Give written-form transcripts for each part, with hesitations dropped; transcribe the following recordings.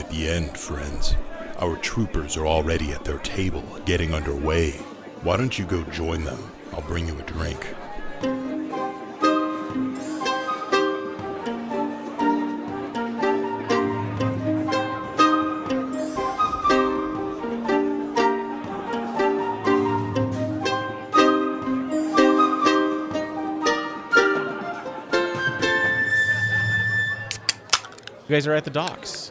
at the end, friends. Our troopers are already at their table, getting underway. Why don't you go join them? I'll bring you a drink. You guys are at the docks.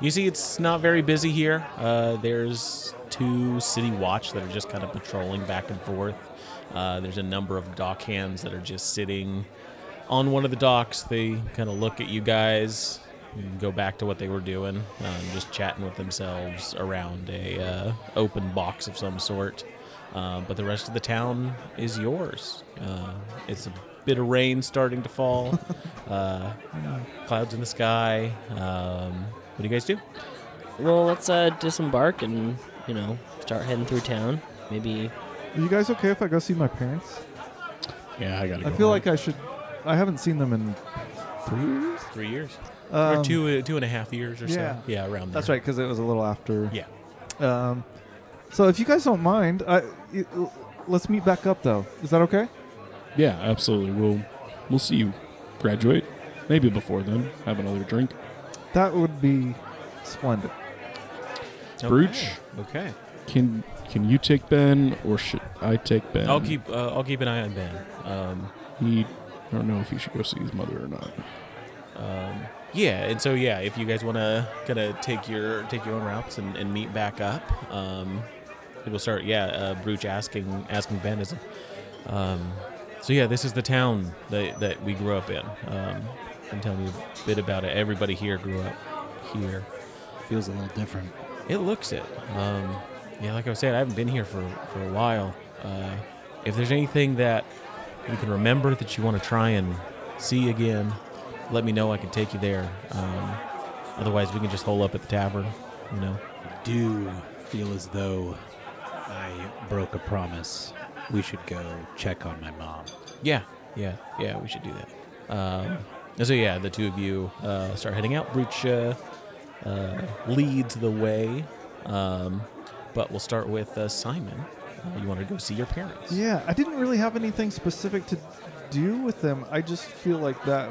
You see it's not very busy here. There's 2 city watch that are just kind of patrolling back and forth. There's a number of dock hands that are just sitting on one of the docks. They kind of look at you guys and go back to what they were doing, just chatting with themselves around a open box of some sort. But the rest of the town is yours. It's a bit of rain starting to fall. Clouds in the sky. What do you guys do? Well, let's disembark and, start heading through town. Maybe. Are you guys okay if I go see my parents? Yeah, I gotta go. I feel like I should. I haven't seen them in 3 years? 3 years. Or 2.5 years or yeah. so. Yeah, around there. That's right, because it was a little after. Yeah. So if you guys don't mind, let's meet back up, though. Is that okay? Yeah, absolutely. We'll see you graduate. Maybe before then. Have another drink. That would be splendid. Brooch. Okay. Can you take Ben or should I take Ben? I'll keep an eye on Ben. I don't know if he should go see his mother or not. Yeah, and so if you guys want to kind of take your own routes and meet back up, we'll start. Brooch asking Ben is. This is the town that we grew up in. I'm telling you a bit about it. Everybody here grew up here. Feels a little different. It looks it. Like I was saying, I haven't been here for a while. If there's anything that you can remember that you want to try and see again, let me know. I can take you there. Otherwise, we can just hole up at the tavern. I do feel as though I broke a promise. We should go check on my mom. Yeah, we should do that. The 2 of you start heading out. Brooch leads the way, but we'll start with Simon. You want to go see your parents? Yeah, I didn't really have anything specific to do with them. I just feel like that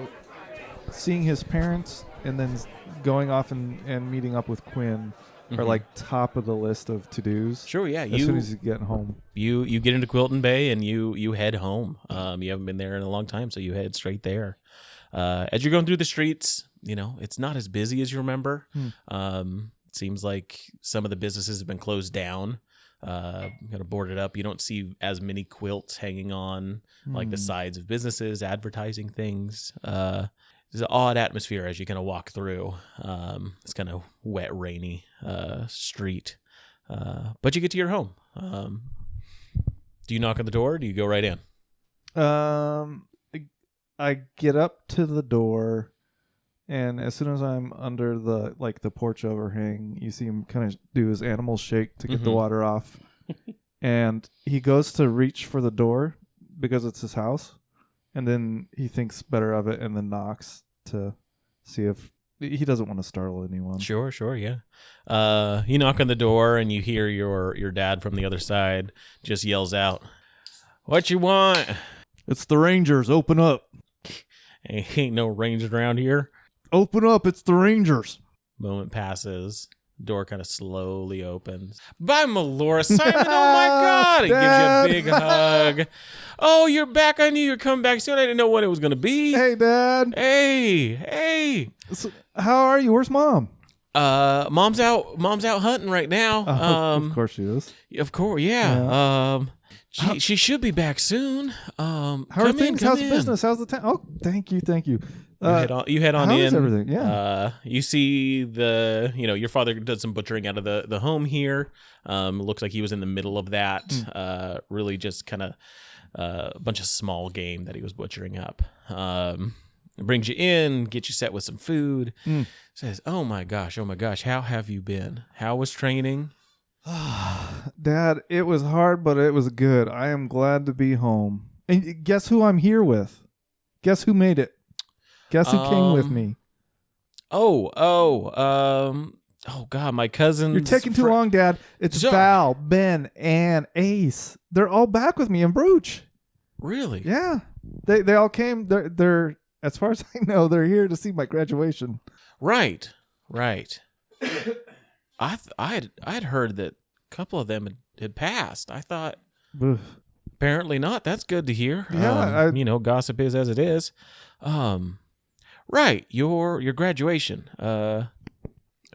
seeing his parents and then going off and meeting up with Quinn are like top of the list of to-dos. Sure, yeah. As soon as you get home. You get into Quilton Bay and you head home. You haven't been there in a long time, so you head straight there. As you're going through the streets, it's not as busy as you remember. It seems like some of the businesses have been closed down, kind of boarded up. You don't see as many quilts hanging on like the sides of businesses, advertising things. There's an odd atmosphere as you kind of walk through. It's kind of wet, rainy street. But you get to your home. Do you knock on the door or do you go right in? I get up to the door, and as soon as I'm under the porch overhang, you see him kind of do his animal shake to get the water off. And he goes to reach for the door because it's his house. And then he thinks better of it and then knocks to see if he doesn't want to startle anyone. Sure, yeah. You knock on the door and you hear your dad from the other side just yells out, "What you want?" "It's the Rangers. Open up." Ain't no Rangers around here. "Open up. It's the Rangers." Moment passes. Door kind of slowly opens. "Bye, Melora. Simon, oh my God." He gives you a big hug. "Oh, you're back. I knew you were coming back soon. I didn't know when it was going to be." "Hey, Dad." Hey. So, how are you? Where's Mom? Mom's out hunting right now. Of course she is. Of course, yeah. She should be back soon. How are things? How's business? How's the town? Oh, thank you. You head on in. How's everything? Yeah. You see your father does some butchering out of the home here. Looks like he was in the middle of that. Really just kind of a bunch of small game that he was butchering up. Brings you in, gets you set with some food. Says, oh my gosh, how have you been? How was training?" "Dad, it was hard, but it was good. I am glad to be home. And guess who I'm here with? Guess who made it? Guess who came with me?" Oh God, my cousins. You're taking too long, Dad. It's Val, Ben, and Ace. They're all back with me in Brooch. Really? Yeah, they all came. They're as far as I know, they're here to see my graduation. Right. I'd heard that a couple of them had passed. I thought Ugh. apparently not. That's good to hear. Yeah, gossip is as it is. Right. Your graduation.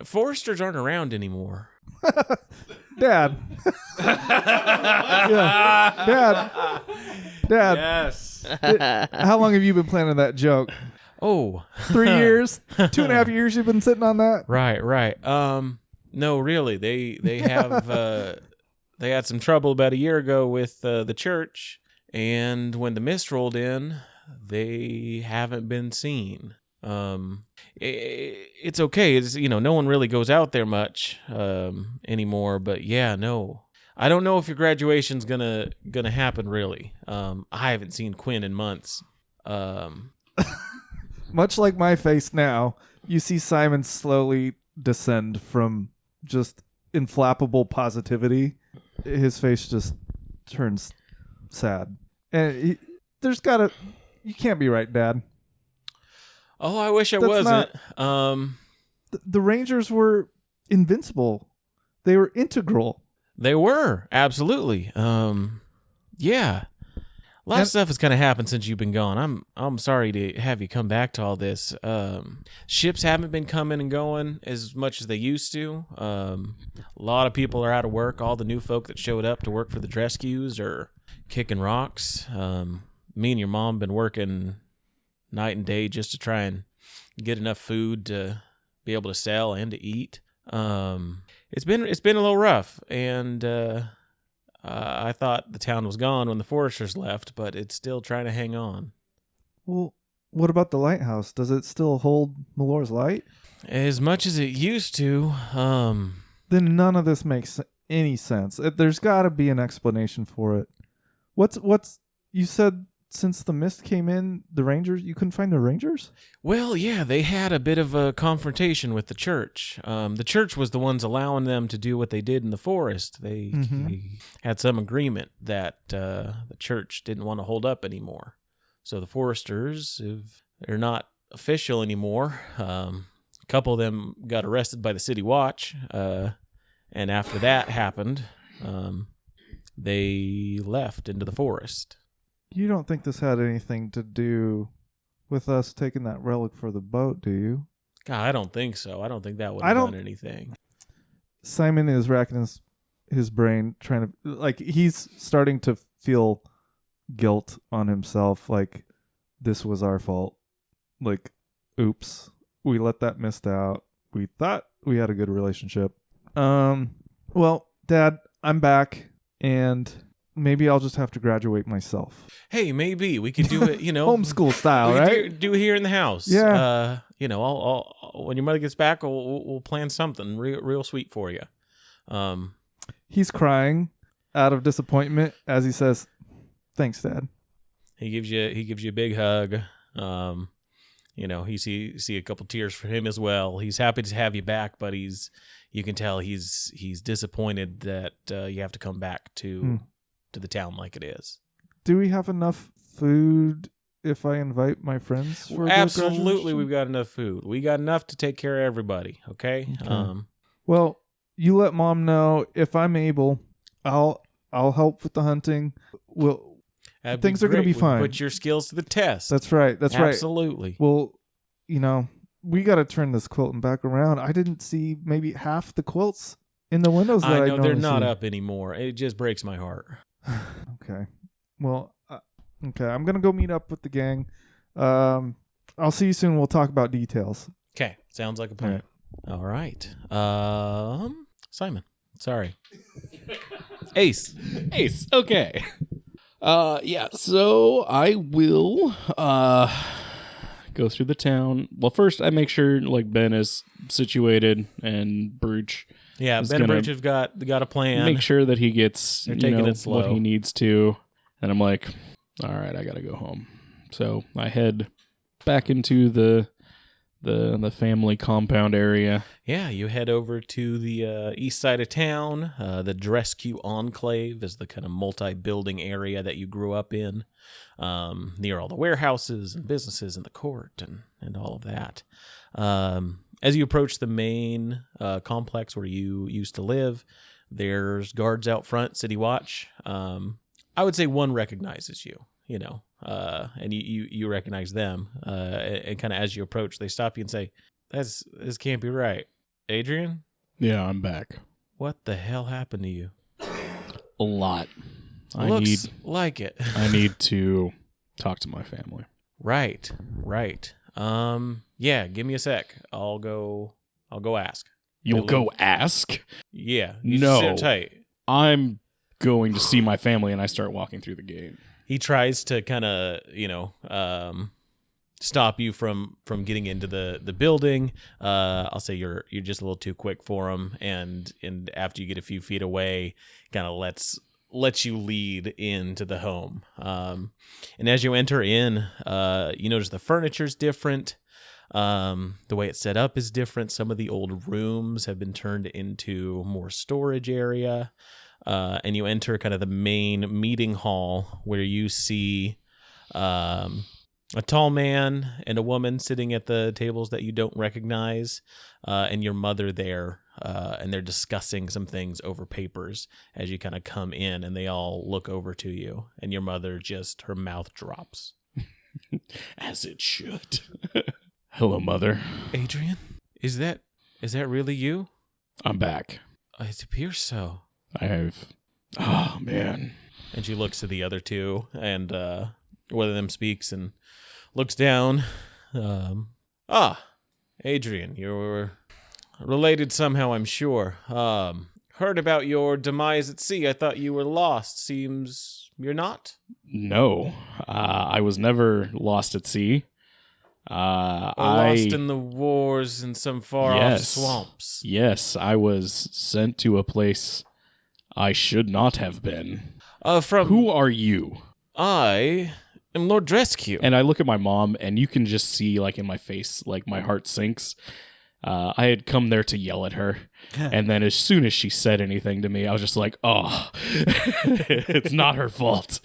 Foresters aren't around anymore. Dad. Yeah. Dad. Yes. How long have you been planning that joke? Oh. 3 years? 2.5 years you've been sitting on that? Right. No, really. They have they had some trouble about a year ago with the church, and when the mist rolled in, they haven't been seen. It's okay. It's no one really goes out there much anymore. But yeah, no, I don't know if your graduation's gonna happen. Really, I haven't seen Quinn in months. Much like my face now, you see Simon slowly descend from just inflappable positivity. His face just turns sad, and you can't be right, Dad. Oh, I wish I That's wasn't. The Rangers were invincible. They were integral. They were, absolutely. Yeah. A lot of stuff has kind of happened since you've been gone. I'm sorry to have you come back to all this. Ships haven't been coming and going as much as they used to. A lot of people are out of work. All the new folk that showed up to work for the Rescues are kicking rocks. Me and your mom been working night and day just to try and get enough food to be able to sell and to eat. It's been a little rough, and I thought the town was gone when the foresters left, but it's still trying to hang on. Well, what about the lighthouse? Does it still hold Malore's light? As much as it used to. Then none of this makes any sense. There's got to be an explanation for it. What's you said? Since the mist came in, the Rangers, you couldn't find the Rangers? Well, yeah, they had a bit of a confrontation with the church. The church was the ones allowing them to do what they did in the forest. They had some agreement that the church didn't want to hold up anymore. So the foresters, they're not official anymore. A couple of them got arrested by the city watch. And after that happened, they left into the forest. You don't think this had anything to do with us taking that relic for the boat, do you? God, I don't think so. I don't think that would have done anything. Simon is racking his brain, trying to, he's starting to feel guilt on himself, like, this was our fault. Like, oops, we let that mist out. We thought we had a good relationship. Well, Dad, I'm back, and maybe I'll just have to graduate myself. Hey, maybe we could do it, homeschool style, right? Do it here in the house. Yeah. I'll when your mother gets back, we'll plan something real sweet for you. He's crying out of disappointment as he says, "Thanks, Dad." He gives you a big hug. You see a couple tears for him as well. He's happy to have you back, but you can tell he's disappointed that you have to come back to the town like it is. Do we have enough food if I invite my friends for Absolutely, we've got enough food. We got enough to take care of everybody, okay? Well, you let Mom know if I'm able. I'll help with the hunting. Things are going to be fine. Put your skills to the test. That's right. Absolutely. Well, we got to turn this quilting back around. I didn't see maybe half the quilts in the windows that I know they're not see. Up anymore. It just breaks my heart. Okay. Well, okay. I'm going to go meet up with the gang. I'll see you soon. We'll talk about details. Okay. Sounds like a plan. All right. Simon. Sorry. Ace. Okay. Yeah. So I will go through the town. Well, first I make sure Ben is situated and Brooch. Yeah, Ben and Brooch have got a plan. Make sure that he gets taking it slow. What he needs to. And I'm like, all right, I got to go home. So I head back into the the family compound area. Yeah, you head over to the east side of town. The Drescue Enclave is the kind of multi-building area that you grew up in, near all the warehouses and businesses and the court and all of that. As you approach the main complex where you used to live, there's guards out front, city watch. I would say one recognizes you, and you recognize them. And kind of as you approach, they stop you and say, this can't be right. Adrian? Yeah, I'm back. What the hell happened to you? A lot. Looks like it. I need to talk to my family. Right. Yeah, give me a sec. I'll go ask. You'll go ask? Yeah. You No. sit tight. I'm going to see my family, and I start walking through the gate. He tries to kind of, stop you from getting into the building. I'll say you're just a little too quick for him, and after you get a few feet away, kind of lets you lead into the home. And as you enter in, you notice the furniture's different. The way it's set up is different. Some of the old rooms have been turned into more storage area. And you enter kind of the main meeting hall where you see a tall man and a woman sitting at the tables that you don't recognize, and your mother there, and they're discussing some things over papers as you kind of come in, and they all look over to you, and your mother her mouth drops. As it should. Hello, Mother. Adrian, is that really you? I'm back. It appears so. I have... Oh, man. And she looks to the other two, and one of them speaks and looks down. Adrian, you're related somehow, I'm sure. Heard about your demise at sea. I thought you were lost. Seems you're not? No. I was never lost at sea. Lost in the wars in some far-off swamps. Yes, I was sent to a place I should not have been. Who are you? I am Lord Drescue. And I look at my mom, and you can just see, like, in my face, like, my heart sinks. I had come there to yell at her, and then as soon as she said anything to me, I was just like, oh, it's not her fault.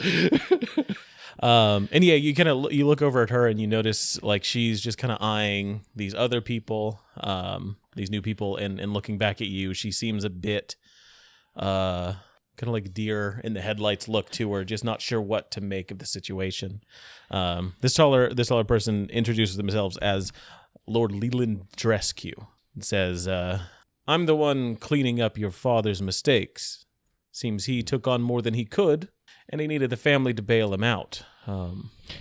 And yeah, you look over at her and you notice like she's just kind of eyeing these other people, these new people, and looking back at you. She seems a bit kind of like deer in the headlights look to her, just not sure what to make of the situation. This taller person introduces themselves as Lord Leland Drescue and says, I'm the one cleaning up your father's mistakes. Seems he took on more than he could, and he needed the family to bail him out.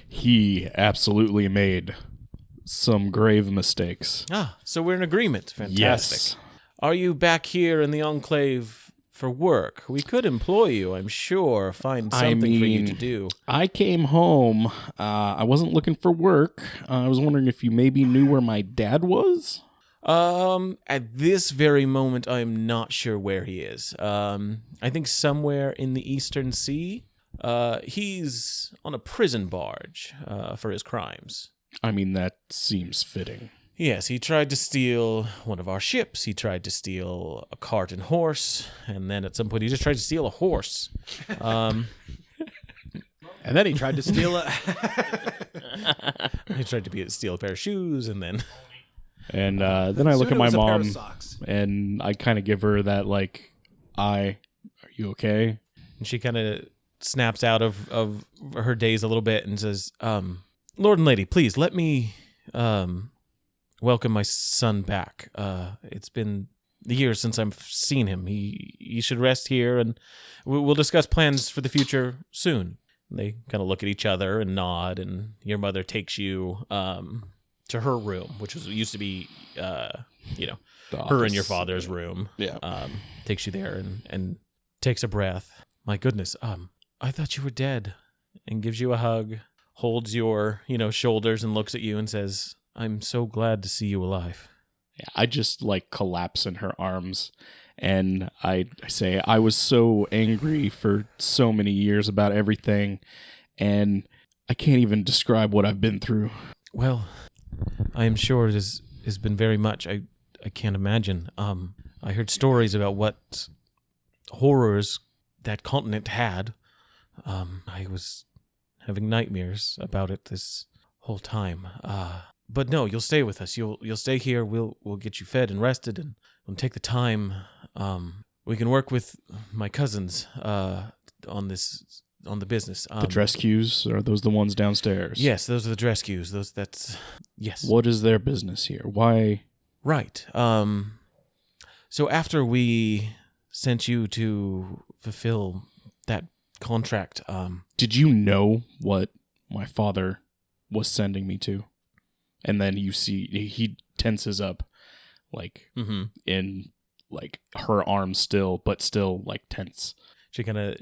He absolutely made some grave mistakes. So we're in agreement. Fantastic. Yes. Are you back here in the Enclave for work? We could employ you, I'm sure. Find something for you to do. I came home. I wasn't looking for work. I was wondering if you maybe knew where my dad was? At this very moment, I'm not sure where he is. I think somewhere in the Eastern Sea. He's on a prison barge, for his crimes. I mean, that seems fitting. Yes, he tried to steal one of our ships. He tried to steal a cart and horse, and then at some point he just tried to steal a horse. And then he tried to steal He tried to steal a pair of shoes, and then... And then I look at my a pair of mom, socks. and I kind of give her that, like, are you okay? And she kind of snaps out of her daze a little bit and says, Lord and lady, please let me welcome my son back. It's been years since I've seen him. He should rest here, and we'll discuss plans for the future soon. And they kind of look at each other and nod, and your mother takes you to her room, which used to be, her and your father's room. Yeah. Takes you there and takes a breath. My goodness, I thought you were dead. And gives you a hug, holds your, shoulders and looks at you and says, I'm so glad to see you alive. Yeah, I just, like, collapse in her arms, and I say, I was so angry for so many years about everything, and I can't even describe what I've been through. Well, I am sure it is has been very much. I can't imagine. I heard stories about what horrors that continent had. I was having nightmares about it this whole time. But no, you'll stay with us. You'll stay here. We'll get you fed and rested, and we'll take the time. We can work with my cousins on the business. The dress cues, are those the ones downstairs? Yes, those are the dress cues. Yes. What is their business here? Why? Right. So after we sent you to fulfill that contract, Did you know what my father was sending me to? And then you see he tenses up, like in like her arms still, but still like tense. she kind of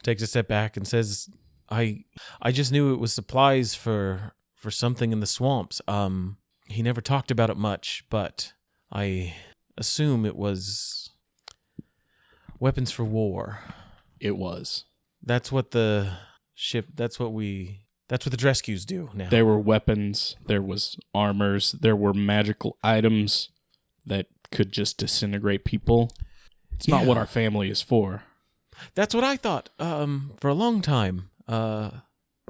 takes a step back and says, "I just knew it was supplies for something in the swamps. He never talked about it much, but I assume it was weapons for war." It was. That's what the dress cues do now. There were weapons, there was armors, there were magical items that could just disintegrate people. It's not what our family is for. That's what I thought for a long time. But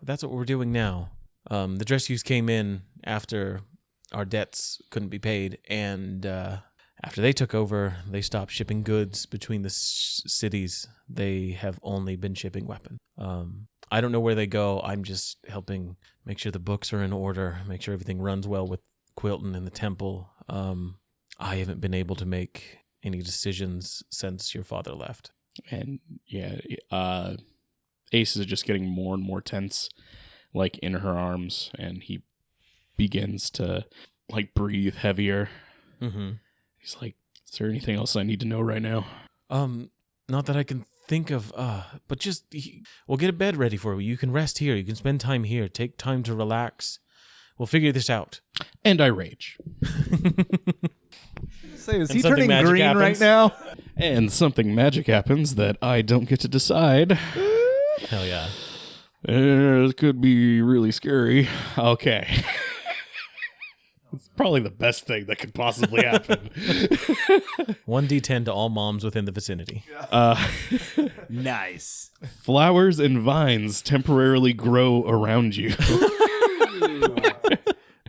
that's what we're doing now. The dress cues came in after our debts couldn't be paid, and after they took over, they stopped shipping goods between the cities. They have only been shipping weapons. I don't know where they go. I'm just helping make sure the books are in order, make sure everything runs well with Quilton and the temple. I haven't been able to make any decisions since your father left. And Ace is just getting more and more tense, like in her arms, and he begins to like breathe heavier. Mm-hmm. He's like, "Is there anything else I need to know right now?" Not that I can think of, but just, we'll get a bed ready for you. You can rest here. You can spend time here. Take time to relax. We'll figure this out. And I rage. Say, is And he something turning magic green happens. right now? And something magic happens that I don't get to decide. Hell yeah. It could be really scary. Okay. It's probably the best thing that could possibly happen. 1d10 to all moms within the vicinity. Nice. Flowers and vines temporarily grow around you.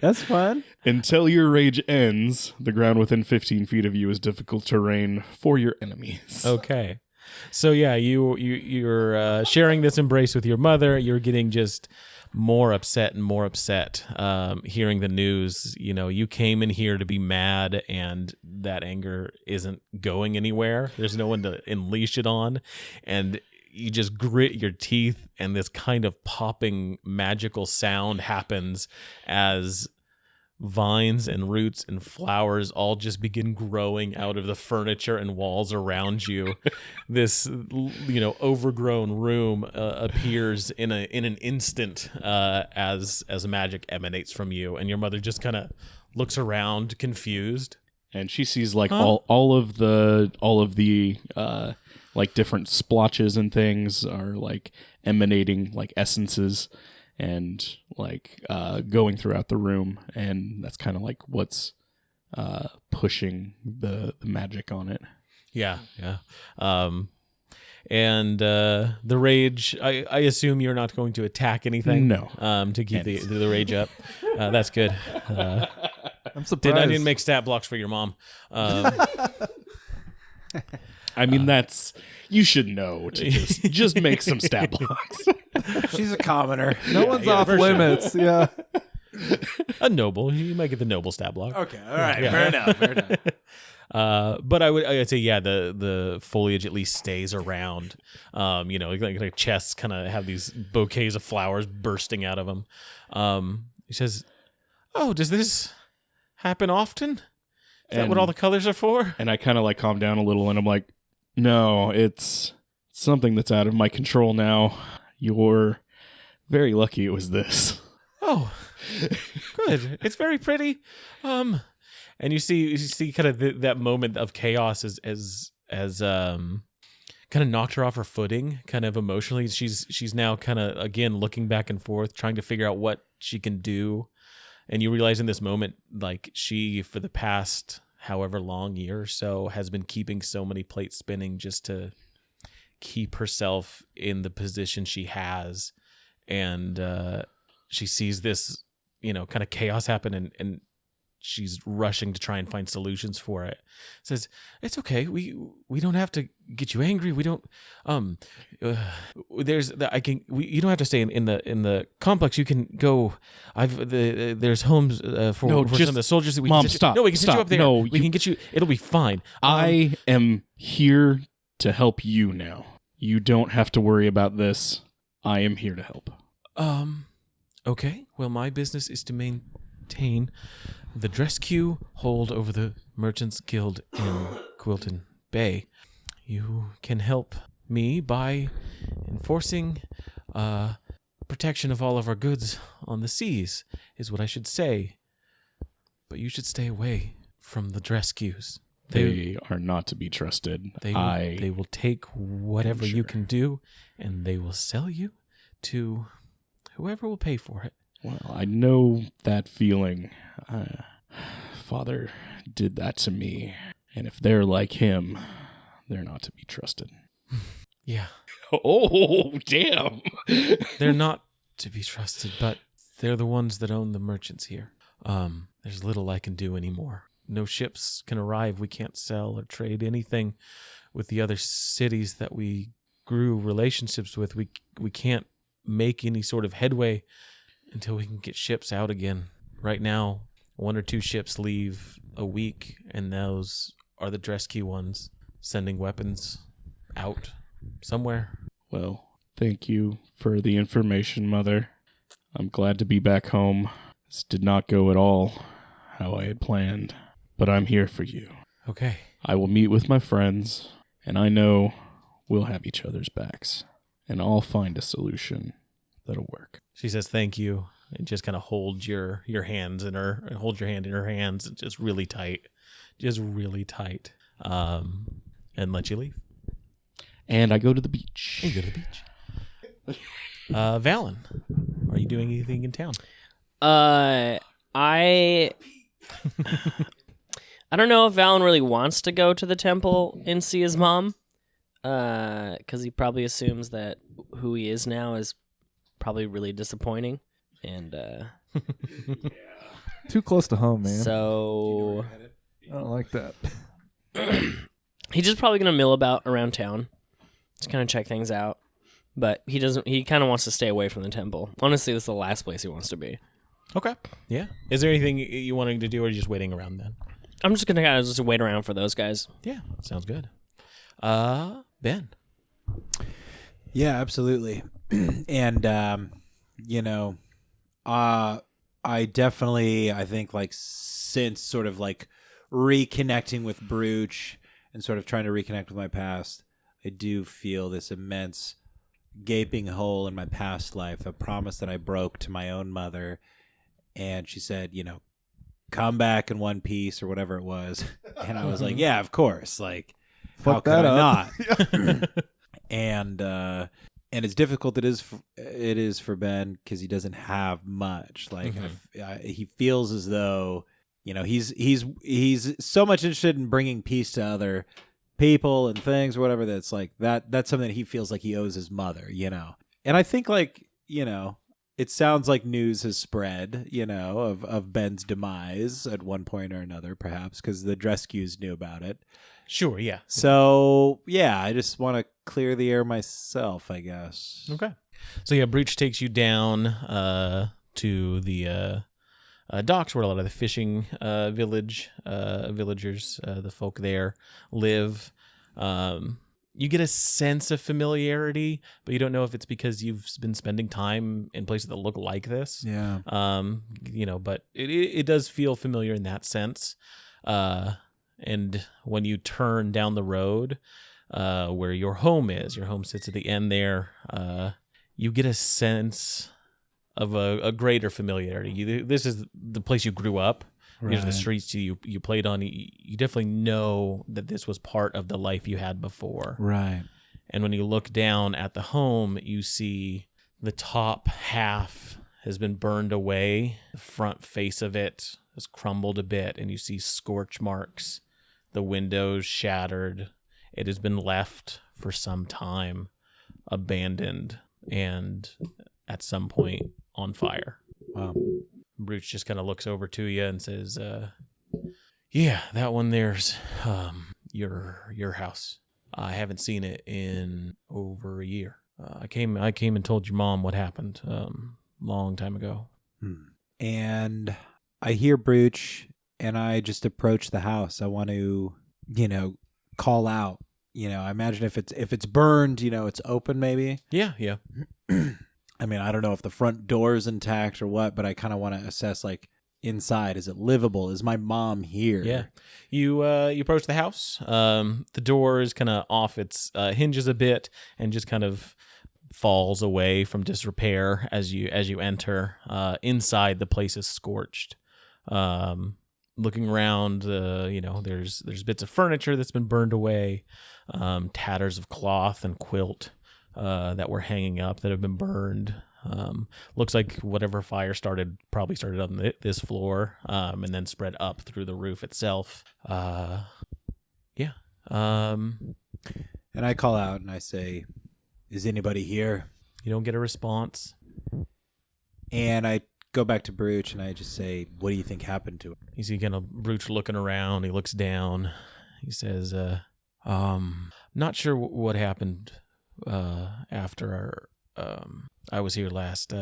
That's fun. Until your rage ends, the ground within 15 feet of you is difficult terrain for your enemies. Okay. So yeah, you're sharing this embrace with your mother. You're getting just more upset and more upset hearing the news. You came in here to be mad, and that anger isn't going anywhere. There's no one to unleash it on, and you just grit your teeth, and this kind of popping magical sound happens as vines and roots and flowers all just begin growing out of the furniture and walls around you. This overgrown room appears in an instant as magic emanates from you, and your mother just kind of looks around confused, And she sees like all of the like different splotches and things are like emanating like essences and like going throughout the room, and that's kind of like what's pushing the magic on it. Yeah. And the rage, I assume you're not going to attack anything. No. To keep the rage up. That's good. I'm surprised. I didn't make stat blocks for your mom. I mean, that's, you should know to just make some stat blocks. She's a commoner. No one's off limits. Yeah. A noble. You might get the noble stat block. Okay, all right, fair enough. But I'd say, yeah, the foliage at least stays around. Like chests kind of have these bouquets of flowers bursting out of them. He says, "Oh, does this happen often? Is that what all the colors are for?" And I kind of like calm down a little, and I'm like, no, it's something that's out of my control now. You're very lucky it was this. Oh, good. It's very pretty. And you see kind of that moment of chaos as kind of knocked her off her footing, kind of emotionally. She's now kind of again looking back and forth, trying to figure out what she can do. And you realize in this moment, like she, for the past however long year or so, has been keeping so many plates spinning just to keep herself in the position she has. And she sees this, kind of chaos happen, and she's rushing to try and find solutions for it. Says, "It's okay. We don't have to get you angry. We don't. You don't have to stay in the complex. You can go. There's homes for some of the soldiers. That we Mom, can stop. No, we can stop. send you up there. No, we can get you. It'll be fine. I am here to help you now. You don't have to worry about this. I am here to help. Okay. Well, my business is to maintain the dress queue hold over the Merchants Guild in Quilton Bay. You can help me by enforcing protection of all of our goods on the seas, is what I should say. But you should stay away from the dress queues. They are not to be trusted. They will take whatever you can do, and they will sell you to whoever will pay for it. Well, I know that feeling. Father did that to me, and if they're like him, they're not to be trusted. Yeah. Oh, damn. They're not to be trusted, but they're the ones that own the merchants here. There's little I can do anymore. No ships can arrive. We can't sell or trade anything with the other cities that we grew relationships with. We can't make any sort of headway until we can get ships out again. Right now, 1 or 2 ships leave a week, and those are the dress queue ones, sending weapons out somewhere. Well, thank you for the information, Mother. I'm glad to be back home. This did not go at all how I had planned, but I'm here for you. Okay. I will meet with my friends, and I know we'll have each other's backs, and I'll find a solution that'll work. She says thank you, and just kind of hold your hands in her, hold your hand in her hands, just really tight, and let you leave. And I go to the beach. And you go to the beach. Valen, are you doing anything in town? I don't know if Valen really wants to go to the temple and see his mom, because he probably assumes that who he is now is probably really disappointing, and Too close to home, man. so I don't like that. he's just probably gonna mill about around town, just kind of check things out. But he doesn't. He kind of wants to stay away from the temple. Honestly, this is the last place he wants to be. Okay. Yeah. Is there anything you wanting to do, or are you just waiting around then? I'm just gonna kind of just wait around for those guys. Yeah. Sounds good. Ben. Yeah, absolutely. And I definitely, I think, like, since sort of like reconnecting with Brooch and sort of trying to reconnect with my past, I do feel this immense gaping hole in my past life, a promise that I broke to my own mother. And she said, come back in one piece or whatever it was. And I was like, yeah, of course. Like, how Fuck could that I up. not? And as difficult it is for Ben, because he doesn't have much. Like, he feels as though, he's so much interested in bringing peace to other people and things or whatever, that's like that's something that he feels like he owes his mother. And I think, like, it sounds like news has spread, of Ben's demise at one point or another, perhaps because the Drescues knew about it. Sure. Yeah. So yeah, I just want to clear the air myself, I guess. Okay. So yeah, Breach takes you down to the docks where a lot of the fishing villagers, the folk there live. You get a sense of familiarity, but you don't know if it's because you've been spending time in places that look like this. Yeah. But it does feel familiar in that sense. And when you turn down the road, where your home sits at the end there, you get a sense of a greater familiarity. This is the place you grew up. Right. These are the streets you played on. You definitely know that this was part of the life you had before. Right. And when you look down at the home, you see the top half has been burned away. The front face of it has crumbled a bit, and you see scorch marks. The windows shattered. It has been left for some time, abandoned, and at some point on fire. Wow. Brooch just kind of looks over to you and says, yeah, that one there's your house. I haven't seen it in over a year. I came and told your mom what happened long time ago. And I hear Brooch, and I just approach the house. I want to, call out. I imagine if it's burned, it's open maybe. Yeah. I mean, I don't know if the front door is intact or what, but I kind of want to assess, like, inside. Is it livable? Is my mom here? Yeah. You approach the house. The door is kind of off its hinges a bit and just kind of falls away from disrepair as you enter. Inside, the place is scorched. Looking around, there's bits of furniture that's been burned away, tatters of cloth and quilt that were hanging up that have been burned. Looks like whatever fire probably started on this floor, and then spread up through the roof itself. Yeah. And I call out and I say, "Is anybody here?" You don't get a response. And I go back to Brooch and I just say, "What do you think happened to her?" You see kind of Brooch looking around. He looks down. He says, not sure what happened after I was here last.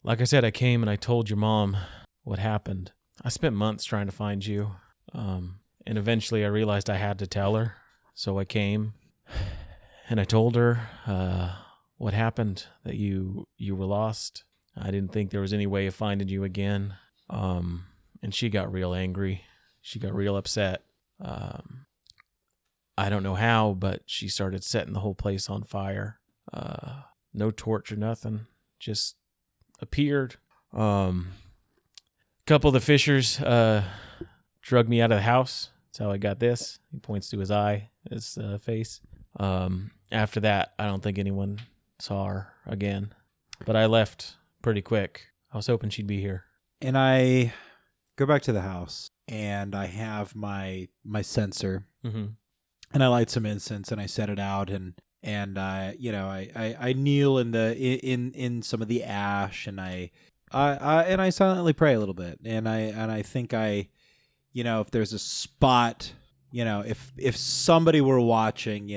Like I said, I came and I told your mom what happened. I spent months trying to find you, and eventually I realized I had to tell her. So I came, and I told her what happened, that you were lost. I didn't think there was any way of finding you again, and she got real angry. She got real upset. I don't know how, but she started setting the whole place on fire. No torch or nothing, just appeared. Couple of the Fishers drug me out of the house. That's how I got this. He points to his face. After that, I don't think anyone saw her again. But I left pretty quick. I was hoping she'd be here. And I go back to the house and I have my censer, and I light some incense and I set it out and I kneel in some of the ash and I silently pray a little bit, and I think if there's a spot, if somebody were watching,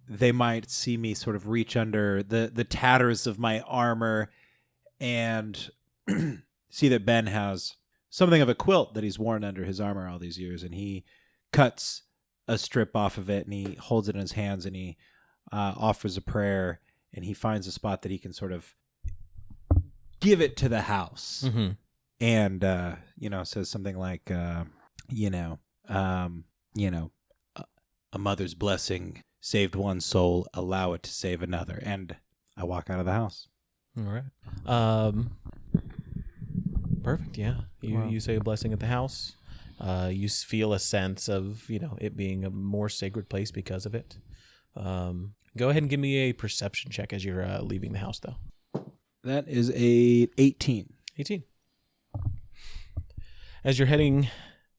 they might see me sort of reach under the tatters of my armor and see that Ben has something of a quilt that he's worn under his armor all these years, and he cuts a strip off of it and he holds it in his hands and he offers a prayer, and he finds a spot that he can sort of give it to the house, and says something like a mother's blessing saved one soul, allow it to save another. And I walk out of the house. All right. Perfect. Yeah. You say a blessing at the house. You feel a sense of, it being a more sacred place because of it. Go ahead and give me a perception check as you're leaving the house, though. That is a 18. 18. As you're heading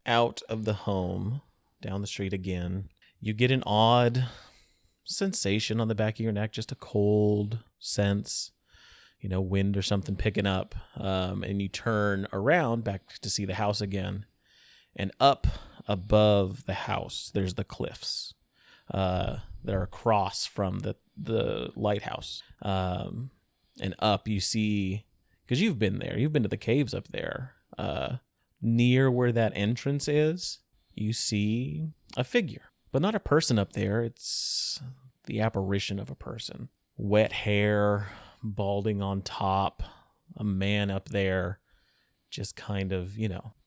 out of the home, down the street again, you get an odd sensation on the back of your neck, just a cold sense, wind or something picking up, and you turn around back to see the house again, and up above the house, there's the cliffs. That are across from the lighthouse. And up you see, because you've been there, you've been to the caves up there. Near where that entrance is, you see a figure, but not a person up there. It's the apparition of a person. Wet hair, balding on top, a man up there, just kind of,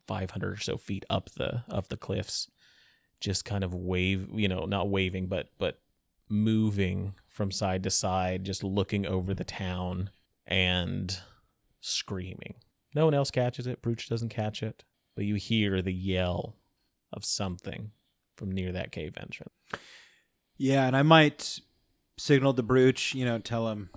500 or so feet up the cliffs. Just kind of not waving, but moving from side to side, just looking over the town and screaming. No one else catches it. Brooch doesn't catch it, but you hear the yell of something from near that cave entrance. Yeah, and I might signal to Brooch, tell him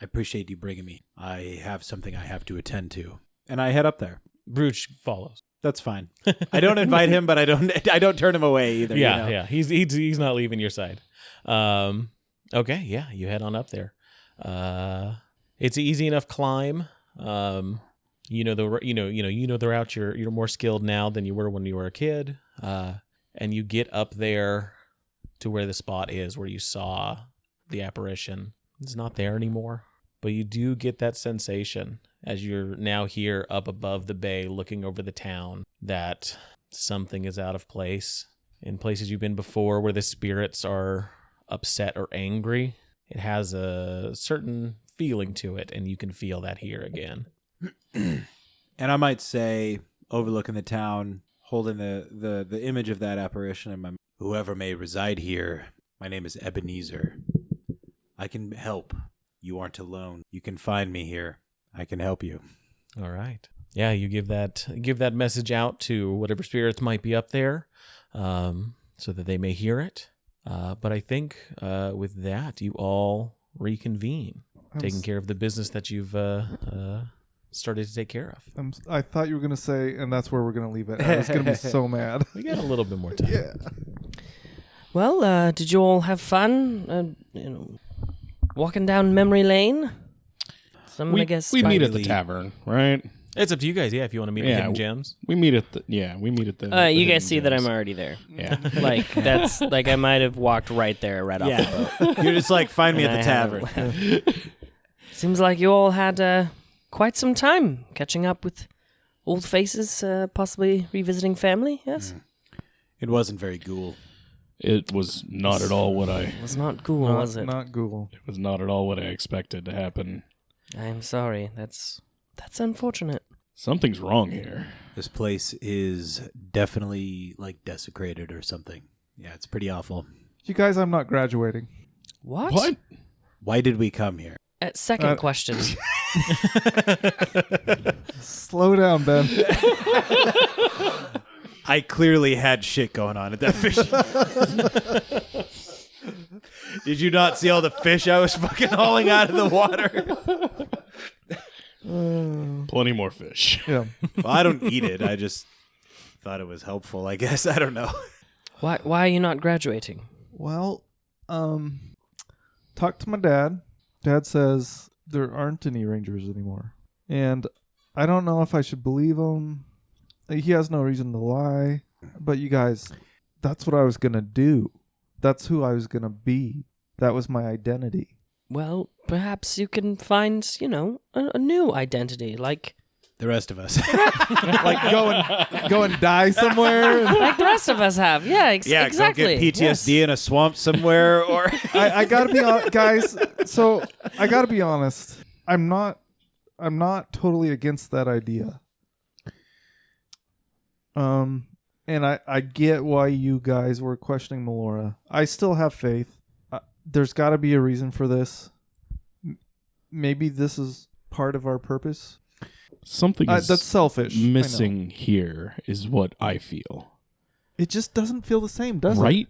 I appreciate you bringing me. I have something I have to attend to. And I head up there. Bruch follows. That's fine. I don't invite him, but I don't turn him away either. Yeah, you know? yeah. He's not leaving your side. Okay, yeah, you head on up there. It's an easy enough climb. You know the route. You're more skilled now than you were when you were a kid. And you get up there to where the spot is where you saw the apparition. It's not there anymore, but you do get that sensation as you're now here up above the bay looking over the town that something is out of place. In places you've been before where the spirits are upset or angry, it has a certain feeling to it, and you can feel that here again. And I might say, overlooking the town, holding the image of that apparition in my mind, whoever may reside here, my name is Ebenezer. I can help. You aren't alone. You can find me here. I can help you. All right. Yeah, you give that message out to whatever spirits might be up there, so that they may hear it. But I think with that, you all reconvene, taking care of the business that you've started to take care of. I thought you were going to say, and that's where we're going to leave it. I was going to be so mad. We got a little bit more time. Yeah. Well, did you all have fun? Walking down memory lane. We meet at the tavern, right? It's up to you guys. Yeah, if you want to meet at Hidden Gems. We meet at the. You guys see that I'm already there. Yeah. That's like I might have walked right there, right off the boat. You're just like, find me at the tavern. Seems like you all had quite some time catching up with old faces, possibly revisiting family. Yes. It wasn't very ghoul. It was not at all what I. It was not cool, was it? Not Google. It was not at all what I expected to happen. I'm sorry. That's unfortunate. Something's wrong here. This place is definitely like desecrated or something. Yeah, it's pretty awful. You guys, I'm not graduating. What? Why did we come here? Second question. Slow down, Ben. I clearly had shit going on at that fishing. Did you not see all the fish I was fucking hauling out of the water? Plenty more fish. Yeah. Well, I don't eat it. I just thought it was helpful, I guess. I don't know. Why are you not graduating? Well, talk to my dad. Dad says there aren't any rangers anymore. And I don't know if I should believe him. He has no reason to lie. But you guys, that's what I was going to do. That's who I was going to be. That was my identity. Well, perhaps you can find, a new identity, like the rest of us. Like go and die somewhere. like the rest of us have. Yeah, exactly. Go get PTSD in a swamp somewhere, or I gotta be honest, guys. So I gotta be honest. I'm not totally against that idea. And I get why you guys were questioning Melora. I still have faith. There's got to be a reason for this. Maybe this is part of our purpose. Something is that's selfish. missing here is what I feel. It just doesn't feel the same, does it? Right?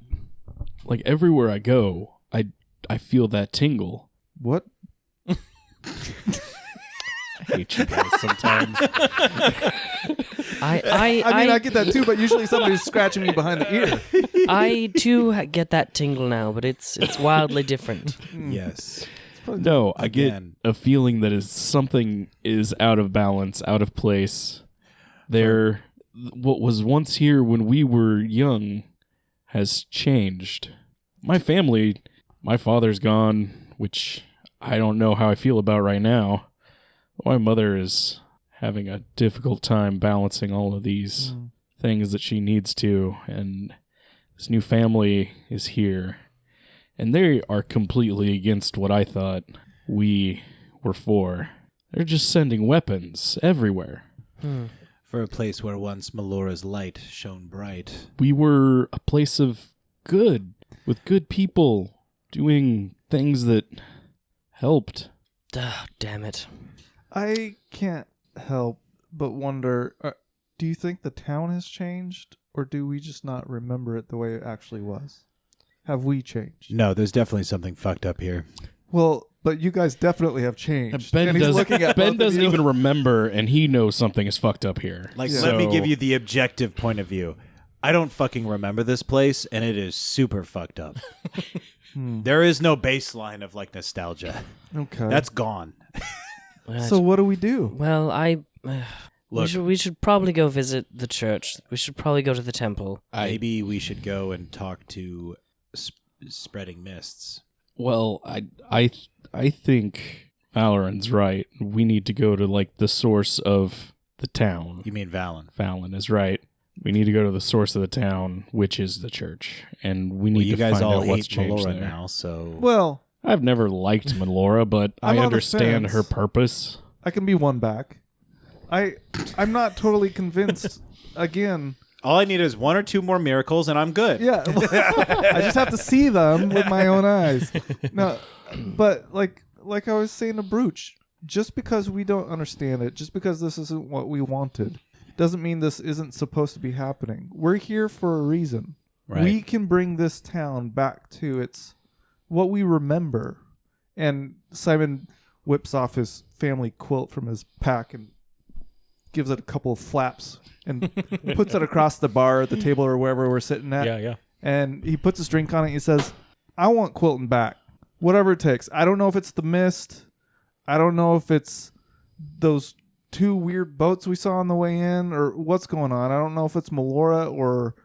Like everywhere I go, I feel that tingle. What? I hate you guys sometimes. I get that too, but usually somebody's scratching me behind the ear. I too get that tingle now, but it's wildly different. Yes. No, I get a feeling that something is out of balance, out of place. What was once here when we were young has changed. My family, my father's gone, which I don't know how I feel about right now. My mother is having a difficult time balancing all of these things that she needs to, and this new family is here. And they are completely against what I thought we were for. They're just sending weapons everywhere. For a place where once Melora's light shone bright. We were a place of good, with good people, doing things that helped. Damn it. I can't help but wonder, do you think the town has changed, or do we just not remember it the way it actually was? Have we changed? No, there's definitely something fucked up here. Well, but you guys definitely have changed. Ben and he's does, looking at Ben both of doesn't you. even remember, and he knows something is fucked up here. Like, Yeah. let me So- give you the objective point of view. I don't fucking remember this place, and it is super fucked up. There is no baseline of like nostalgia. Okay. That's gone. So what do we do? Well, Look, we should probably go visit the church. We should probably go to the temple. maybe we should go and talk to Spreading Mists. Well, I think Valoran's right. We need to go to like the source of the town. You mean Valen? Valen is right. We need to go to the source of the town, which is the church, and we need Well, you to guys find all out what's hate changed Melora there. now, so Well, I've never liked Melora, but I'm I on the understand fence. her purpose. I can be one back. I'm not totally convinced. Again, all I need is 1 or 2 more miracles, and I'm good. yeah. I just have to see them with my own eyes. No, but like I was saying to Brooch, just because we don't understand it, just because this isn't what we wanted, doesn't mean this isn't supposed to be happening. We're here for a reason. Right. We can bring this town back to its what we remember. And Simon whips off his family quilt from his pack and gives it a couple of flaps and puts it across the bar at the table or wherever we're sitting at. Yeah. And he puts his drink on it and he says, I want Quilton back. Whatever it takes. I don't know if it's the mist. I don't know if it's those 2 weird boats we saw on the way in or what's going on. I don't know if it's Melora or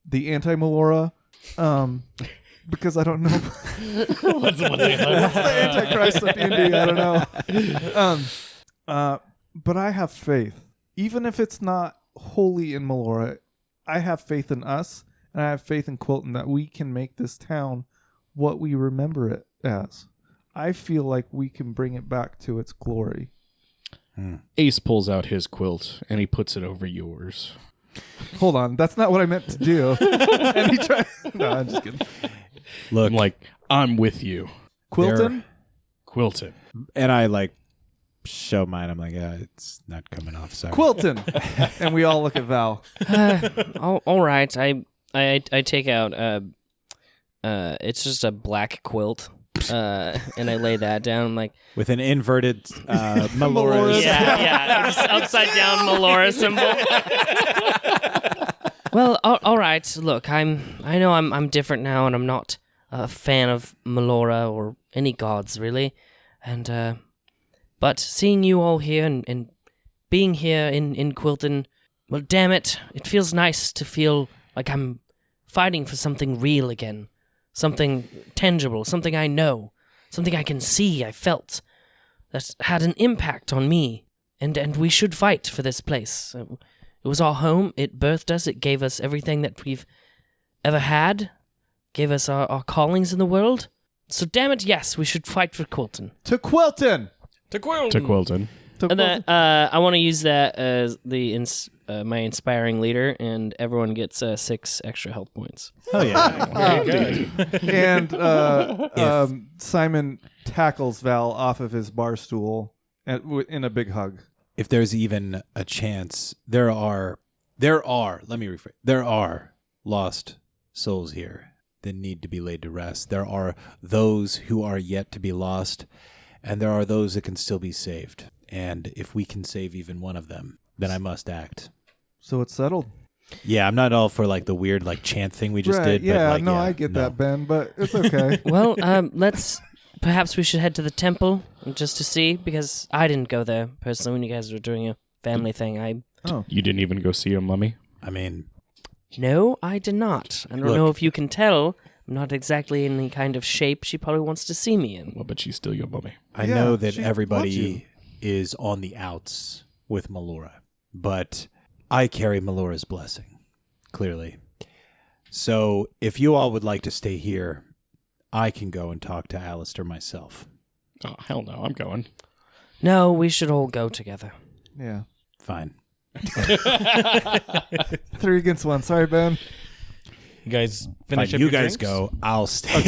the anti-Melora. Because I don't know. What's the Antichrist of D&D? I don't know. But I have faith. Even if it's not wholly in Melora, I have faith in us, and I have faith in Quilton that we can make this town what we remember it as. I feel like we can bring it back to its glory. Ace pulls out his quilt and he puts it over yours. Hold on, that's not what I meant to do. And he tried. No, I'm just kidding. Look, I'm like, I'm with you, Quilton? Quilton. and I like show mine. I'm like, it's not coming off. Sorry. Quilton. And we all look at Val. All right. I take out it's just a black quilt. And I lay that down. I'm like, With an inverted Melora. yeah, just upside down Melora symbol. Well, all right. Look, I know I'm different now, and I'm not a fan of Melora or any gods really, and but seeing you all here and being here in Quilton, well, damn it, it feels nice to feel like I'm fighting for something real again, something tangible, something I know, something I can see, I felt, that had an impact on me, and we should fight for this place. It was our home, it birthed us, it gave us everything that we've ever had, gave us our callings in the world. So damn it, yes, we should fight for Quilton. To Quilton! To Quilton. To Quilton. To And Quilton. then I want to use that as my inspiring leader, and everyone gets 6 extra health points. Oh yeah. And Simon tackles Val off of his bar stool in a big hug. If there's even a chance, there are lost souls here that need to be laid to rest. There are those who are yet to be lost, and there are those that can still be saved. And if we can save even one of them, then I must act. So it's settled. Yeah, I'm not all for like the weird like chant thing we just right, did. yeah, but, like, no, yeah, I get no. that, Ben, but it's okay. Well, perhaps we should head to the temple just to see, because I didn't go there personally when you guys were doing a family thing. You didn't even go see your mummy? I mean, No, I did not. I don't Look. know if you can tell. I'm not exactly in the kind of shape she probably wants to see me in. Well, but she's still your mummy. I Yeah, know that she loves you. everybody is on the outs with Melora, but I carry Melora's blessing, clearly. So if you all would like to stay here, I can go and talk to Alistair myself. Oh, hell no, I'm going. No, we should all go together. Yeah. Fine. 3 against 1. Sorry, Ben. You guys Fine, finish up you your guys drinks? go. I'll stay.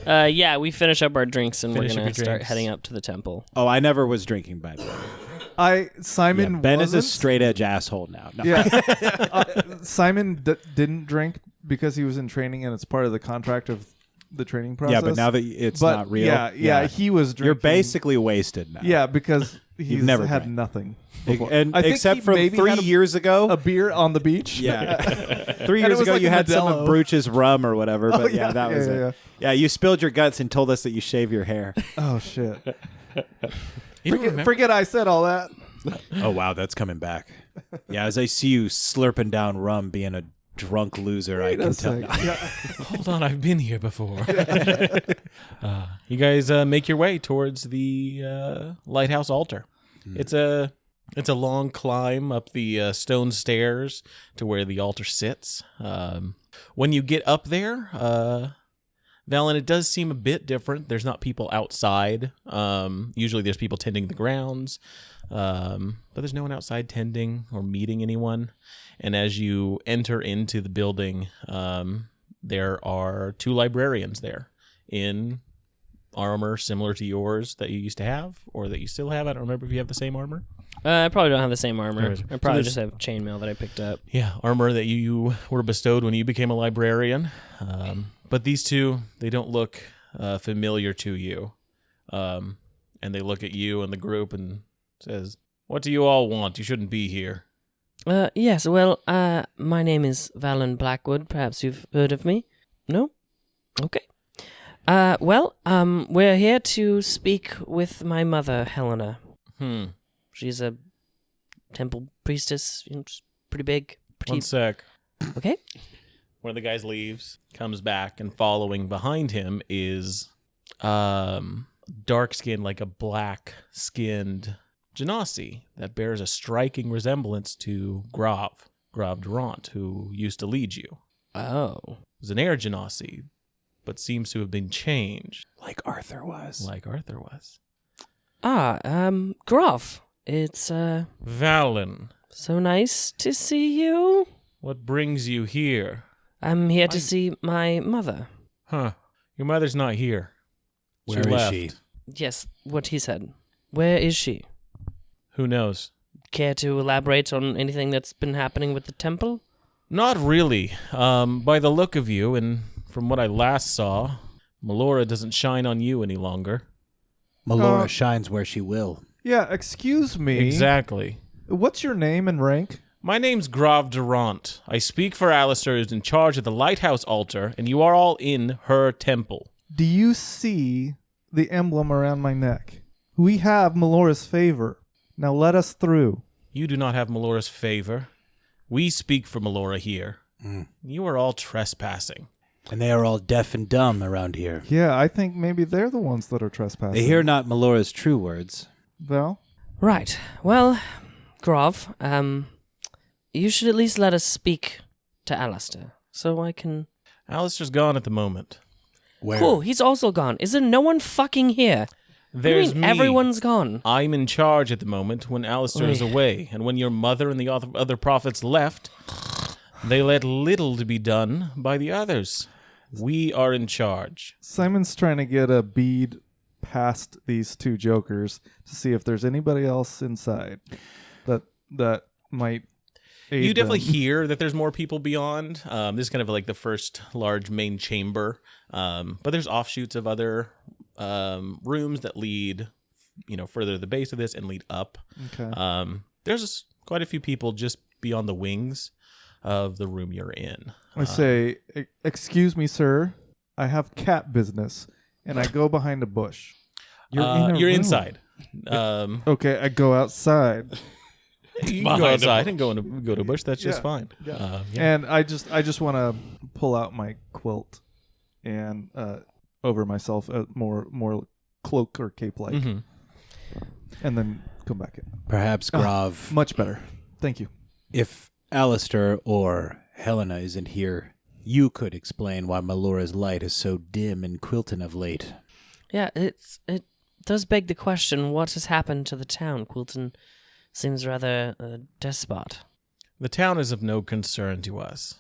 Yeah, we finish up our drinks and Finish we're up going your to start drinks. heading up to the temple. Oh, I never was drinking, by the way. Simon Yeah, Ben is a wasn't. straight edge asshole now. No. Yeah. Simon didn't drink because he was in training, and it's part of the contract of the training process. Yeah, but now that it's But not real. yeah, he was drinking. You're basically wasted now. Yeah, because he's never had drank. nothing. And before. I think except he for maybe 3 had years ago. a beer on the beach. Yeah. 3 And years it was ago, like you a had some Modelo. of Brooch's rum or whatever. Oh, But yeah, that was yeah, it. Yeah, you spilled your guts and told us that you shave your hair. Oh shit! You don't remember? Forget I said all that. Oh, wow, that's coming back. Yeah, as I see you slurping down rum, being a drunk loser, I can tell. Hold on, I've been here before. You guys make your way towards the lighthouse altar. It's a long climb up the stone stairs to where the altar sits. When you get up there, Valen, it does seem a bit different. There's not people outside. Usually there's people tending the grounds, but there's no one outside tending or meeting anyone. And as you enter into the building, there are 2 librarians there in armor similar to yours that you used to have or that you still have. I don't remember if you have the same armor. I probably don't have the same armor. Right. I probably So just have chainmail that I picked up. Yeah, armor that you were bestowed when you became a librarian. But these 2, they don't look familiar to you. And they look at you and the group and says, "What do you all want? You shouldn't be here." Yes, well, my name is Valen Blackwood. Perhaps you've heard of me? No? Okay. We're here to speak with my mother, Helena. She's a temple priestess, she's pretty big. One sec. Okay. One of the guys leaves, comes back, and following behind him is dark-skinned, like a black-skinned genasi that bears a striking resemblance to Grav Durant, who used to lead you. Oh. He's an air genasi, but seems to have been changed. Like Arthur was. Graf. It's, Valen, so nice to see you. what brings you here? I'm here to see my mother. Huh. Your mother's not here. Where is left. she? Yes, what he said. Where is she? Who knows? Care to elaborate on anything that's been happening with the temple? Not really. By the look of you, and from what I last saw, Melora doesn't shine on you any longer. Melora shines where she will. Yeah, excuse me. Exactly. What's your name and rank? My name's Grav Durant. I speak for Alistair, who's in charge of the lighthouse altar, and you are all in her temple. Do you see the emblem around my neck? We have Melora's favor. Now let us through. You do not have Melora's favor. We speak for Melora here. You are all trespassing. And they are all deaf and dumb around here. Yeah, I think maybe they're the ones that are trespassing. They hear not Melora's true words. Val? Right. Well, Grov, you should at least let us speak to Alistair, so I can... Alistair's gone at the moment. Where? Cool, he's also gone. Is there no one fucking here? There's You mean me. everyone's gone. I'm in charge at the moment when Alistair is away, and when your mother and the other prophets left, they let little to be done by the others. We are in charge. Simon's trying to get a bead past these 2 jokers to see if there's anybody else inside that might aid You definitely them. hear that there's more people beyond. This is kind of like the first large main chamber, but there's offshoots of other rooms that lead, further to the base of this and lead up. Okay. There's quite a few people just beyond the wings of the room you're in. I say, excuse me, sir. I have cat business. And I go behind a bush. You're inside. Okay, I go outside. You can go outside and go to a bush. That's just fine. Yeah. Yeah. And I just want to pull out my quilt and over myself, more cloak or cape like, Mhm. and then come back in. Perhaps Grav. Much better. Thank you. If Alistair or Helena isn't here, you could explain why Melora's light is so dim in Quilton of late. Yeah, it does beg the question, what has happened to the town? Quilton seems rather a despot. The town is of no concern to us.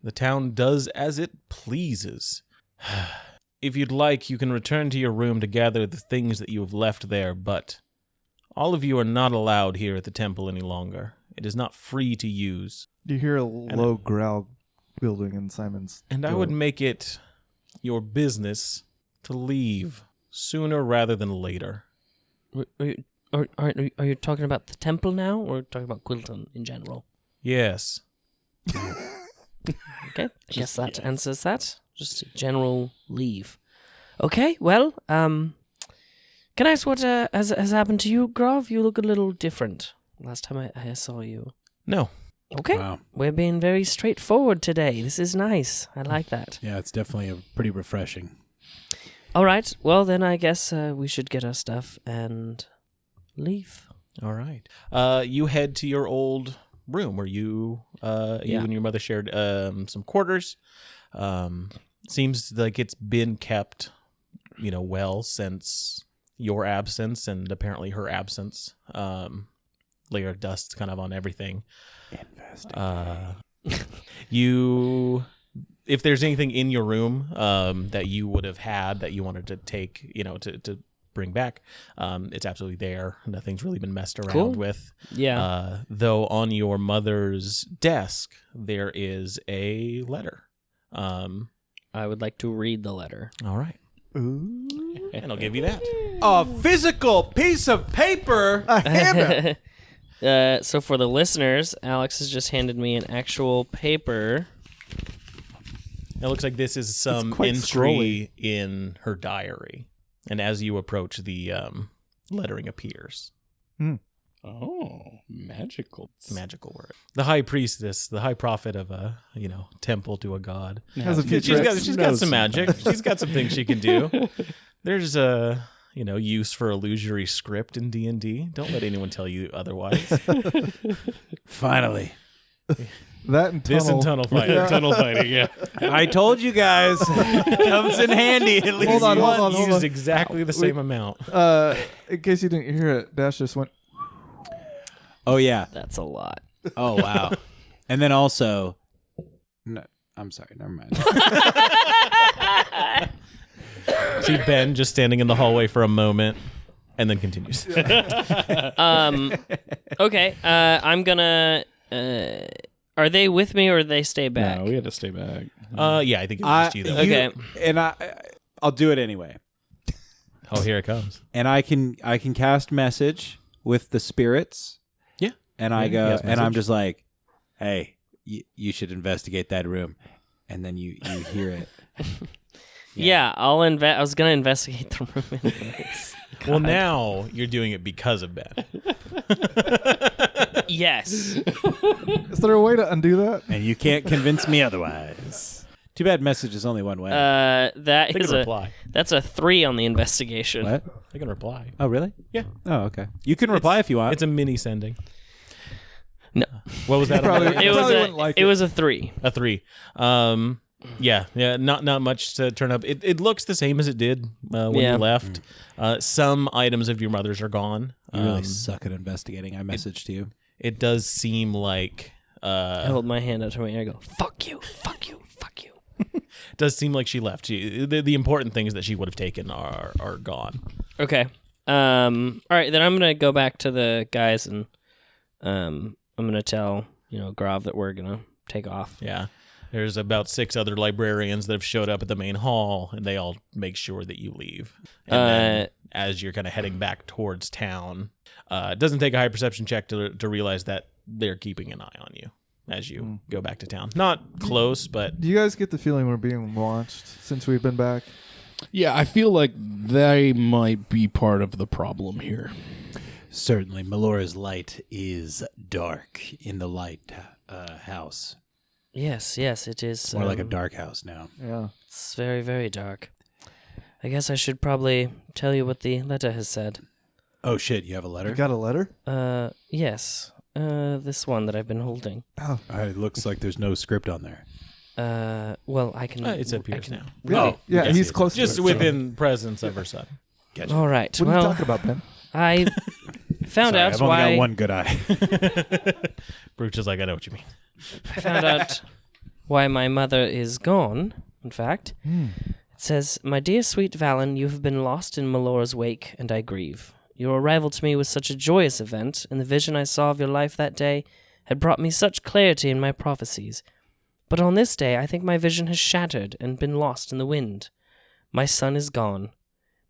The town does as it pleases. If you'd like, you can return to your room to gather the things that you have left there, but all of you are not allowed here at the temple any longer. It is not free to use. You hear a low growl building in Simon's And I throat. would make it your business to leave sooner rather than later. Are you talking about the temple now, or talking about Quilton in general? Yes. Okay, I guess that answers that. Just a general leave. Okay, well, can I ask what has happened to you, Grov? You look a little different last time I saw you. No. Okay, Wow. we're being very straightforward today. This is nice. I like that. Yeah, it's definitely pretty refreshing. All right, well, then I guess we should get our stuff and leave. All right. You head to your old room where you and your mother shared some quarters. Seems like it's been kept, well since your absence and apparently her absence. Layer of dust kind of on everything. If there's anything in your room that you would have had that you wanted to take, to bring back, it's absolutely there. Nothing's really been messed around with. Yeah. Though on your mother's desk there is a letter. I would like to read the letter. All right. Ooh. And I'll give you that. A physical piece of paper. A hammer. So for the listeners, Alex has just handed me an actual paper. It looks like this is some quite entry in her diary. And as you approach, the lettering appears. Oh, magical. Magical word. The high priestess, the high prophet of a, temple to a god. Has a few She's tricks. got some magic. She's got some things she can do. There's a, use for illusory script in D&D. Don't let anyone tell you otherwise. Finally. That and tunnel. This and tunnel fighting. Tunnel fighting, yeah. I told you guys. Comes in handy at least. Hold on, hold on, hold Used on. exactly the same amount. In case you didn't hear it, Dash just went. Oh, yeah. That's a lot. Oh, wow. And then also... No, I'm sorry. Never mind. See Ben just standing in the hallway for a moment and then continues. Okay. I'm gonna. Are they with me or they stay back? No, we had to stay back. Yeah, I think it was just you though. Okay. And I'll do it anyway. Oh, here it comes. And I can cast message with the spirits. Yeah. And I Yeah, go, cast and I'm message. just like, hey, you should investigate that room. And then you hear it. Yeah, I was gonna investigate the room anyways. Well, now you're doing it because of Ben. Yes. Is there a way to undo that? And you can't convince me otherwise. Too bad message is only one way. That They is can reply. that's a 3 on the investigation. What? They can reply. Oh, really? Yeah. Oh, okay. You can reply if you want. It's a mini sending. No. What was that? Probably- It was probably a wouldn't like it was a 3. A 3. Yeah, not much to turn up. It looks the same as it did when Yeah. you left. Some items of your mother's are gone. you really suck at investigating. I messaged you. It does seem like I hold my hand up to my ear and go, fuck you, fuck you, fuck you. does seem like she left. The important things that she would have taken are gone. Okay. All right, then I'm gonna go back to the guys and I'm gonna tell Grav that we're gonna take off. Yeah. There's about 6 other librarians that have showed up at the main hall, and they all make sure that you leave. And then as you're kind of heading back towards town, it doesn't take a high perception check to realize that they're keeping an eye on you as you go back to town. Not close, but Do you guys get the feeling we're being watched since we've been back? Yeah, I feel like they might be part of the problem here. Certainly, Melora's light is dark in the light house. Yes, it is. More like a dark house now. Yeah. It's very, very dark. I guess I should probably tell you what the letter has said. Oh shit! You have a letter? You got a letter? Yes. This one that I've been holding. Oh, It looks like there's no script on there. Well, I can. it appears now. really? Yeah, yes, he's yes. close Just to it. within presence of her son. Gotcha. All right. What are you well, talking about, Ben? I found Sorry, out I've only why. got one good eye. Brooch is like, I know what you mean. I found out why my mother is gone. In fact, it says, "My dear sweet Valen, you have been lost in Melora's wake, and I grieve. Your arrival to me was such a joyous event, and the vision I saw of your life that day had brought me such clarity in my prophecies. But on this day, I think my vision has shattered and been lost in the wind. My son is gone.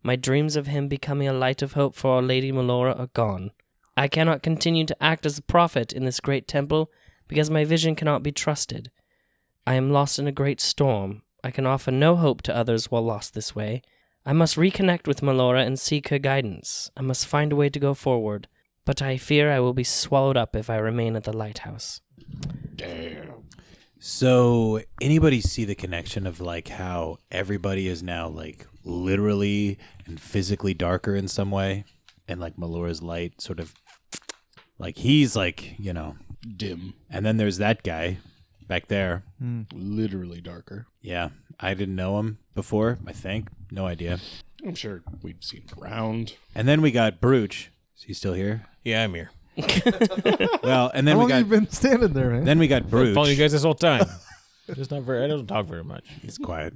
My dreams of him becoming a light of hope for our Lady Melora are gone. I cannot continue to act as a prophet in this great temple because my vision cannot be trusted. I am lost in a great storm. I can offer no hope to others while lost this way. I must reconnect with Melora and seek her guidance. I must find a way to go forward, but I fear I will be swallowed up if I remain at the lighthouse. Damn. So, anybody see the connection of like how everybody is now like literally and physically darker in some way, and like Melora's light sort of like he's like, you know, Dim. and then there's that guy back there. Literally darker. Yeah, I didn't know him before. I think no idea. I'm sure we've seen him around. And then we got Brooch. Is he still here? Yeah, I'm here. Well, and then How we long got have you been standing there, man? then we got Brooch. Following you guys this whole time. Just not very. I don't talk very much. He's quiet.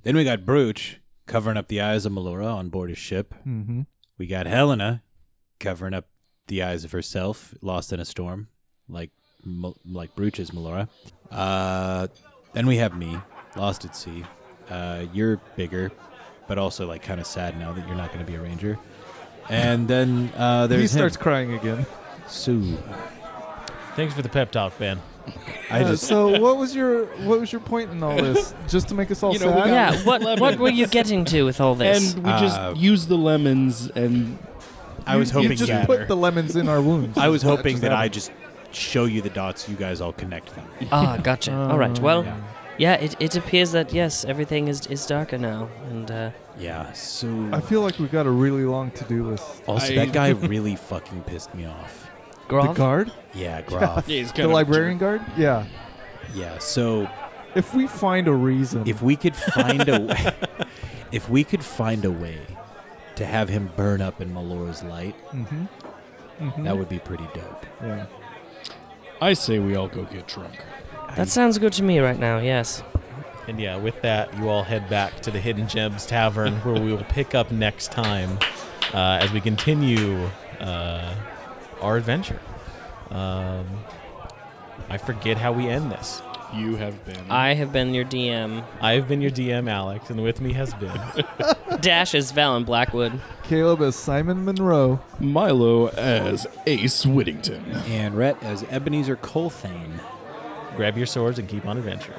Then we got Brooch covering up the eyes of Melora on board his ship. Mm-hmm. We got Helena covering up the eyes of herself, lost in a storm, like Brooch's Melora. Then we have me, lost at sea. You're bigger, but also like kind of sad now that you're not going to be a ranger. And then there's He starts him, crying again. Sue. Thanks for the pep talk, Ben. So what was your point in all this? Just to make us all You know, we sad? got- Yeah, what were you getting to with all this? And we just use the lemons and I was hoping You just that. put the lemons in our wounds. I was That's hoping just that I happened. just show you the dots. You guys all connect them. Ah, gotcha. All right. Well, Yeah. yeah, it appears that, yes, everything is darker now. And Yeah. So I feel like we got a really long to-do list. also that guy really fucking pissed me off. The Grov? guard? Yeah, Groff. yeah, he's The librarian guard? Yeah. Yeah. So If we find a reason. if we could find a if we could find a way to have him burn up in Melora's light, Mm-hmm. Mm-hmm. that would be pretty dope. Yeah. I say we all go get drunk. That sounds good to me right now, yes. And yeah, with that, you all head back to the Hidden Gems Tavern, where we will pick up next time as we continue our adventure. I forget how we end this. You have been. I have been your DM. I've been your DM, Alex, and with me has been. Dash is Valen Blackwood. Caleb as Simon Monroe. Milo as Ace Whittington. And Rhett as Ebenezer Colthane. Grab your swords and keep on adventure.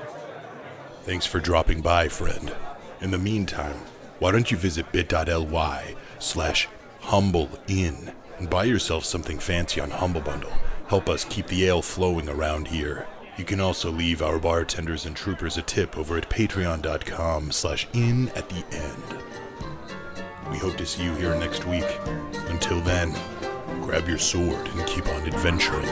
Thanks for dropping by, friend. In the meantime, why don't you visit bit.ly/humbleinn and buy yourself something fancy on Humble Bundle. Help us keep the ale flowing around here. You can also leave our bartenders and troopers a tip over at patreon.com/in at the end. We hope to see you here next week. Until then, grab your sword and keep on adventuring.